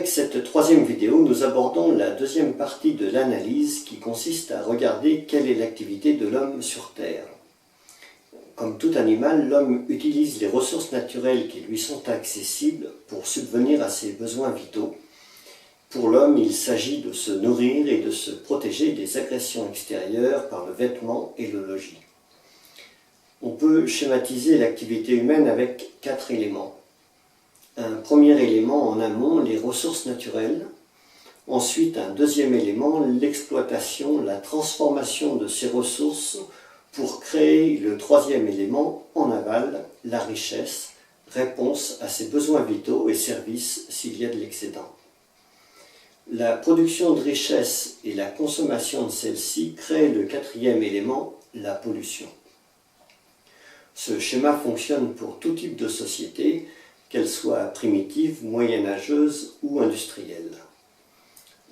Avec cette troisième vidéo, nous abordons la deuxième partie de l'analyse qui consiste à regarder quelle est l'activité de l'homme sur Terre. Comme tout animal, l'homme utilise les ressources naturelles qui lui sont accessibles pour subvenir à ses besoins vitaux. Pour l'homme, il s'agit de se nourrir et de se protéger des agressions extérieures par le vêtement et le logis. On peut schématiser l'activité humaine avec 4 éléments. Un premier élément en amont, les ressources naturelles. Ensuite, un deuxième élément, l'exploitation, la transformation de ces ressources pour créer le troisième élément en aval, la richesse, réponse à ses besoins vitaux et services s'il y a de l'excédent. La production de richesse et la consommation de celle-ci créent le quatrième élément, la pollution. Ce schéma fonctionne pour tout type de société, qu'elle soit primitive, moyenâgeuse ou industrielle.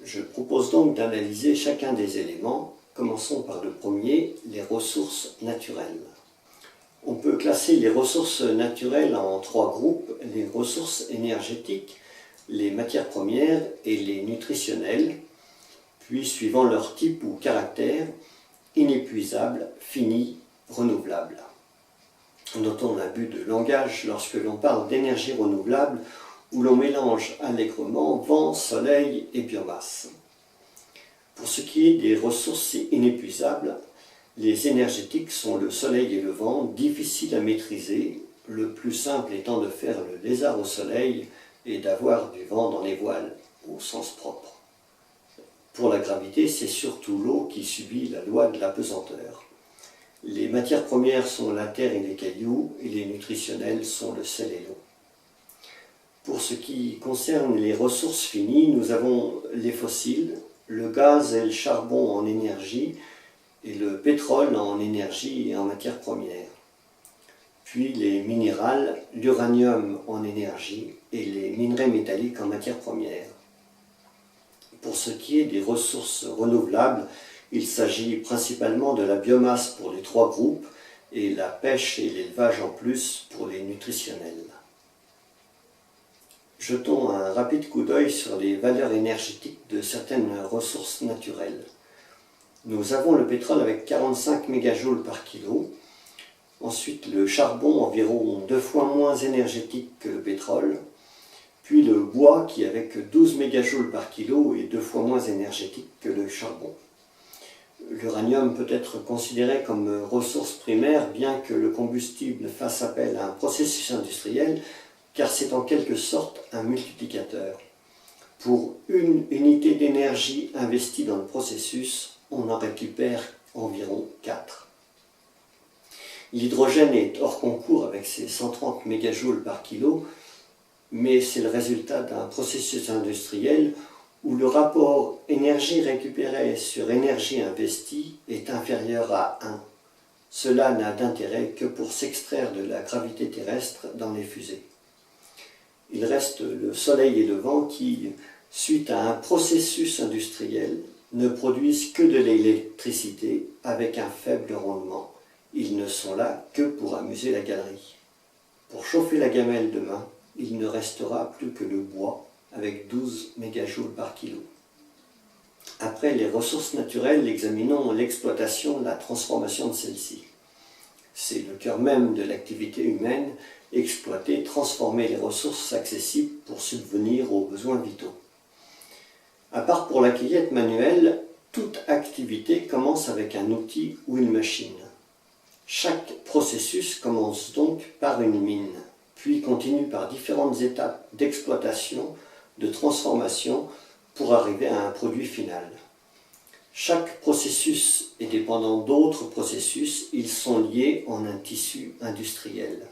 Je propose donc d'analyser chacun des éléments. Commençons par le premier, les ressources naturelles. On peut classer les ressources naturelles en 3 groupes, les ressources énergétiques, les matières premières et les nutritionnelles, puis suivant leur type ou caractère, inépuisables, finis, renouvelables. Notons l'abus de langage lorsque l'on parle d'énergie renouvelable où l'on mélange allègrement vent, soleil et biomasse. Pour ce qui est des ressources inépuisables, les énergétiques sont le soleil et le vent, difficiles à maîtriser, le plus simple étant de faire le lézard au soleil et d'avoir du vent dans les voiles, au sens propre. Pour la gravité, c'est surtout l'eau qui subit la loi de la pesanteur. Les matières premières sont la terre et les cailloux, et les nutritionnelles sont le sel et l'eau. Pour ce qui concerne les ressources finies, nous avons les fossiles, le gaz et le charbon en énergie, et le pétrole en énergie et en matières premières. Puis les minérales, l'uranium en énergie et les minerais métalliques en matières premières. Pour ce qui est des ressources renouvelables, il s'agit principalement de la biomasse pour les 3 groupes et la pêche et l'élevage en plus pour les nutritionnels. Jetons un rapide coup d'œil sur les valeurs énergétiques de certaines ressources naturelles. Nous avons le pétrole avec 45 mégajoules par kilo. Ensuite, le charbon, environ 2 fois moins énergétique que le pétrole. Puis le bois, qui avec 12 mégajoules par kilo est 2 fois moins énergétique que le charbon. L'uranium peut être considéré comme ressource primaire, bien que le combustible fasse appel à un processus industriel, car c'est en quelque sorte un multiplicateur. Pour une unité d'énergie investie dans le processus, on en récupère environ 4. L'hydrogène est hors concours avec ses 130 mégajoules par kilo, mais c'est le résultat d'un processus industriel où le rapport énergie récupérée sur énergie investie est inférieur à 1. Cela n'a d'intérêt que pour s'extraire de la gravité terrestre dans les fusées. Il reste le soleil et le vent qui, suite à un processus industriel, ne produisent que de l'électricité avec un faible rendement. Ils ne sont là que pour amuser la galerie. Pour chauffer la gamelle demain, il ne restera plus que le bois avec 12 mégajoules par kilo. Après les ressources naturelles, examinons l'exploitation, la transformation de celles-ci. C'est le cœur même de l'activité humaine, exploiter, transformer les ressources accessibles pour subvenir aux besoins vitaux. À part pour la cueillette manuelle, toute activité commence avec un outil ou une machine. Chaque processus commence donc par une mine, puis continue par différentes étapes d'exploitation, de transformation pour arriver à un produit final. Chaque processus est dépendant d'autres processus, ils sont liés en un tissu industriel.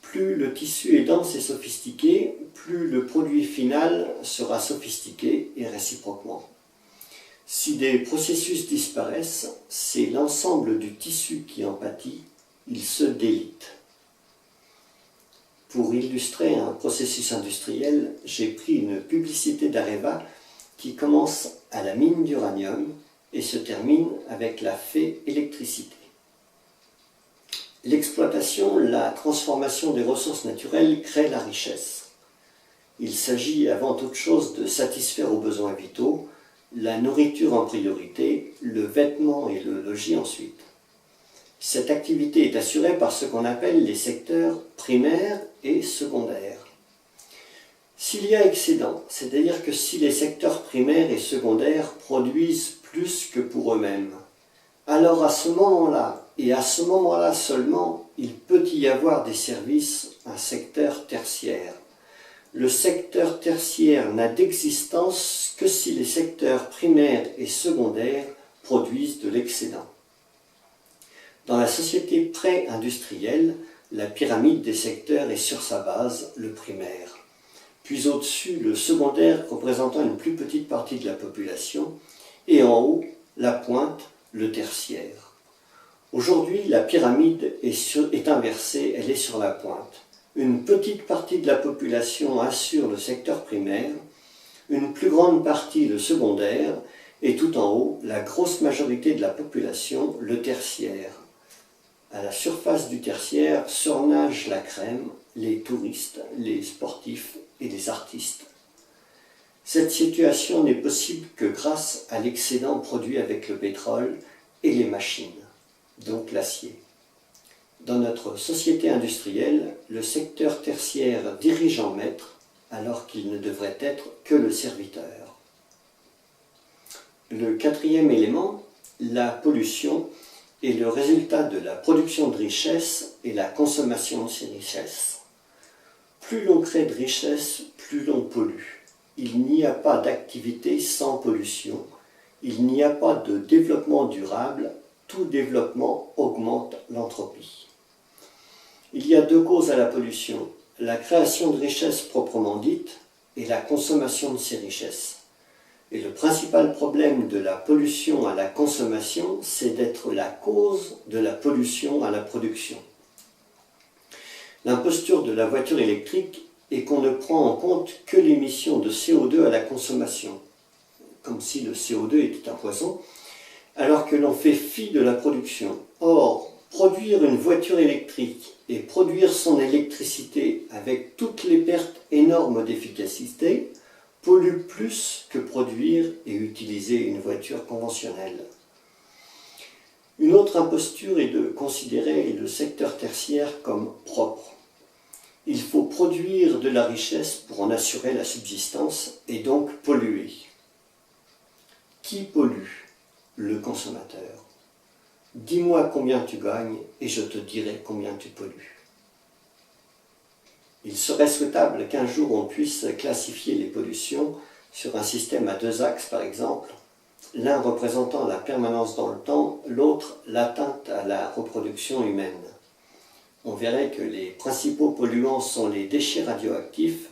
Plus le tissu est dense et sophistiqué, plus le produit final sera sophistiqué et réciproquement. Si des processus disparaissent, c'est l'ensemble du tissu qui en pâtit, il se délite. Pour illustrer un processus industriel, j'ai pris une publicité d'Areva qui commence à la mine d'uranium et se termine avec la fée électricité. L'exploitation, la transformation des ressources naturelles crée la richesse. Il s'agit avant toute chose de satisfaire aux besoins vitaux, la nourriture en priorité, le vêtement et le logis ensuite. Cette activité est assurée par ce qu'on appelle les secteurs primaires et secondaires. S'il y a excédent, c'est-à-dire que si les secteurs primaires et secondaires produisent plus que pour eux-mêmes, alors à ce moment-là, et à ce moment-là seulement, il peut y avoir des services, un secteur tertiaire. Le secteur tertiaire n'a d'existence que si les secteurs primaires et secondaires produisent de l'excédent. Dans la société pré-industrielle, la pyramide des secteurs est sur sa base, le primaire. Puis au-dessus, le secondaire représentant une plus petite partie de la population, et en haut, la pointe, le tertiaire. Aujourd'hui, la pyramide est inversée, elle est sur la pointe. Une petite partie de la population assure le secteur primaire, une plus grande partie le secondaire, et tout en haut, la grosse majorité de la population, le tertiaire. À la surface du tertiaire surnage la crème, les touristes, les sportifs et les artistes. Cette situation n'est possible que grâce à l'excédent produit avec le pétrole et les machines, donc l'acier. Dans notre société industrielle, le secteur tertiaire dirige en maître alors qu'il ne devrait être que le serviteur. Le quatrième élément, la pollution, est le résultat de la production de richesses et la consommation de ces richesses. Plus l'on crée de richesses, plus l'on pollue. Il n'y a pas d'activité sans pollution. Il n'y a pas de développement durable. Tout développement augmente l'entropie. Il y a deux causes à la pollution, la création de richesses proprement dite et la consommation de ces richesses. Et le principal problème de la pollution à la consommation, c'est d'être la cause de la pollution à la production. L'imposture de la voiture électrique est qu'on ne prend en compte que l'émission de CO2 à la consommation, comme si le CO2 était un poison, alors que l'on fait fi de la production. Or, produire une voiture électrique et produire son électricité avec toutes les pertes énormes d'efficacité pollue plus que produire et utiliser une voiture conventionnelle. Une autre imposture est de considérer le secteur tertiaire comme propre. Il faut produire de la richesse pour en assurer la subsistance et donc polluer. Qui pollue? Le consommateur. Dis-moi combien tu gagnes et je te dirai combien tu pollues. Il serait souhaitable qu'un jour on puisse classifier les pollutions sur un système à deux axes par exemple, l'un représentant la permanence dans le temps, l'autre l'atteinte à la reproduction humaine. On verrait que les principaux polluants sont les déchets radioactifs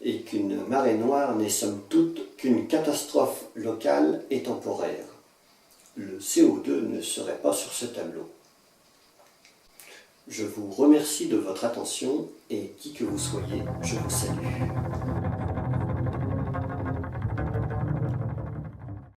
et qu'une marée noire n'est somme toute qu'une catastrophe locale et temporaire. Le CO2 ne serait pas sur ce tableau. Je vous remercie de votre attention et qui que vous soyez, je vous salue.